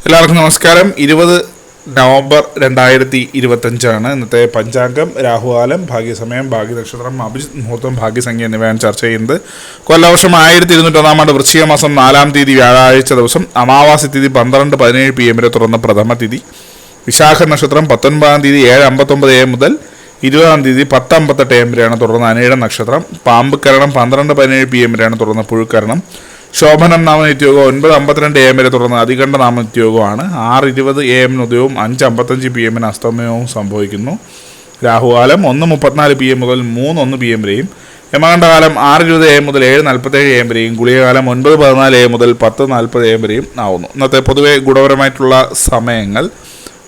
എല്ലാവർക്കും നമസ്കാരം. 20 നവംബർ 2025 ഇന്നത്തെ പഞ്ചാംഗം. രാഹുകാലം, ഭാഗ്യസമയം, ഭാഗ്യനക്ഷത്രം, അഭിജിത്ത് മുഹൂർത്തം, ഭാഗ്യസംഖ്യ എന്നിവയാണ് ചർച്ച ചെയ്യുന്നത്. കൊല്ലവർഷം 1201 ആണ്ട് വൃശ്ചിക മാസം 4-ാം തീയതി വ്യാഴാഴ്ച ദിവസം, അമാവാസി തീയതി 12:17 PM വരെ തുറന്ന പ്രഥമ തിഥി. വിശാഖ നക്ഷത്രം 19-ാം തീയതി 7:59 AM മുതൽ 20-ാം തീയതി 10:58 AM വരെയാണ് തുടർന്ന അനിഴ നക്ഷത്രം. പാമ്പ് കരണം 12:17 PM വരെയാണ് തുടർന്ന പുഴുക്കരണം. ശോഭനം നാമനിത്യോഗം 9:52 AM വരെ തുടർന്ന് അതികണ്ഠ നാമനിത്യോഗമാണ്. 6:20 AM ഉദയവും 5:55 PM അസ്തമയവും സംഭവിക്കുന്നു. രാഹുകാലം 1:34 PM മുതൽ 3:01 PM വരെയും, യമകണ്ഠകാലം 6:20 AM മുതൽ 7:47 AM വരെയും, ഗുളികകാലം 9:14 AM മുതൽ 10:40 AM വരെയും ആവുന്നു. ഇന്നത്തെ പൊതുവെ ഗുണപരമായിട്ടുള്ള സമയങ്ങൾ: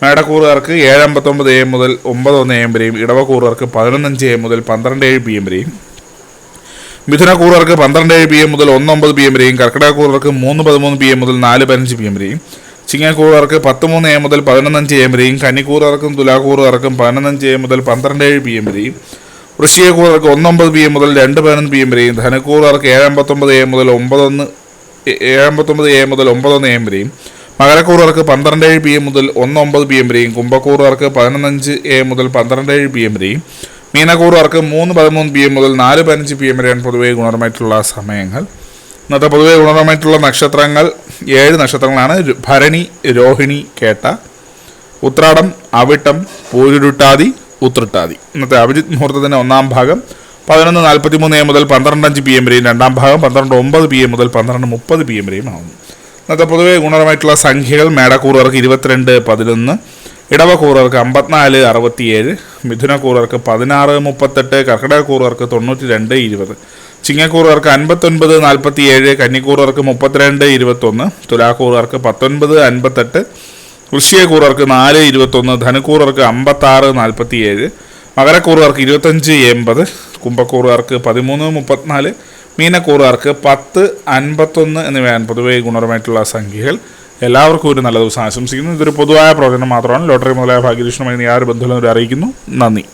മേടക്കൂറുകാർക്ക് 7:59 AM മുതൽ 9:01 AM വരെയും, ഇടവക്കൂറുകാർക്ക് 11:05 AM മുതൽ 12:07 PM വരെയും, മിഥുനക്കൂറുകാർക്ക് 12:07 PM മുതൽ 1:09 PM വരെയും, കർക്കിടകക്കൂറുകാർക്ക് 3:13 PM മുതൽ 4:15 PM വരെയും, ചിങ്ങക്കൂറുകാർക്ക് 10:03 AM മുതൽ 11:05 AM വരെയും, കന്നിക്കൂറുകാർക്കും തുലാക്കൂറുകാർക്കും 11:05 AM മുതൽ 12:07 PM വരെയും, വൃശ്ചികക്കൂറുകാർക്ക് 1:09 PM മുതൽ 2:11 PM വരെയും, ധനക്കൂറുകാർക്ക് 7:59 AM മുതൽ 9:01 AM വരെയും, മകരക്കൂറുകാർക്ക് 12:07 PM മുതൽ 1:09 PM വരെയും, കുംഭക്കൂറുകാർക്ക് 11:05 AM മുതൽ 12:07 PM വരെയും, മീനക്കൂറുകാർക്ക് 3:13 PM മുതൽ 4:15 PM വരെയാണ് പൊതുവെ ഗുണപരമായിട്ടുള്ള സമയങ്ങൾ. ഇന്നത്തെ പൊതുവെ ഗുണപരമായിട്ടുള്ള നക്ഷത്രങ്ങൾ 7 നക്ഷത്രങ്ങളാണ്: ഭരണി, രോഹിണി, കേട്ട, ഉത്രാടം, അവിട്ടം, പൂരുരുട്ടാതി, ഉത്രട്ടാതി. ഇന്നത്തെ അഭിജിത്ത് മുഹൂർത്തത്തിൻ്റെ 1-ാം ഭാഗം 11:43 AM മുതൽ 12:05 PM വരെയും, 2-ാം ഭാഗം 12:09 PM മുതൽ 12:30 PM വരെയും ആവുന്നു. ഇന്നത്തെ പൊതുവെ ഗുണപരമായിട്ടുള്ള സംഖ്യകൾ: മേടക്കൂറുകാർക്ക് 22:11, ഇടവക്കൂറുകാർക്ക് 54:67, മിഥുനക്കൂറുകാർക്ക് 16:38, കർക്കിടകക്കൂറുകാർക്ക് 92:20, ചിങ്ങക്കൂറുകാർക്ക് 59:47, കന്നിക്കൂറുകാർക്ക് 32:21, തുലാക്കൂറുകാർക്ക് 19:58, വൃശ്ചികക്കൂറുകാർക്ക് 4:21, ധനുക്കൂറുകാർക്ക് 56:47, മകരക്കൂറുകാർക്ക് 25:80, കുംഭക്കൂറുകാർക്ക് 13:34, മീനക്കൂറുകാർക്ക് 10:51 എന്നിവയാണ് പൊതുവെ ഗുണപരമായിട്ടുള്ള സംഖ്യകൾ. എല്ലാവർക്കും ഒരു നല്ല ദിവസം ആശംസിക്കുന്നു. ഇതൊരു പൊതുവായ പ്രവചനം മാത്രമാണ്. ലോട്ടറി മുതലായ ഭാഗ്യദൃഷ്ണമായി യാതൊരു ബന്ധുവിനും അറിയിക്കുന്നു. നന്ദി.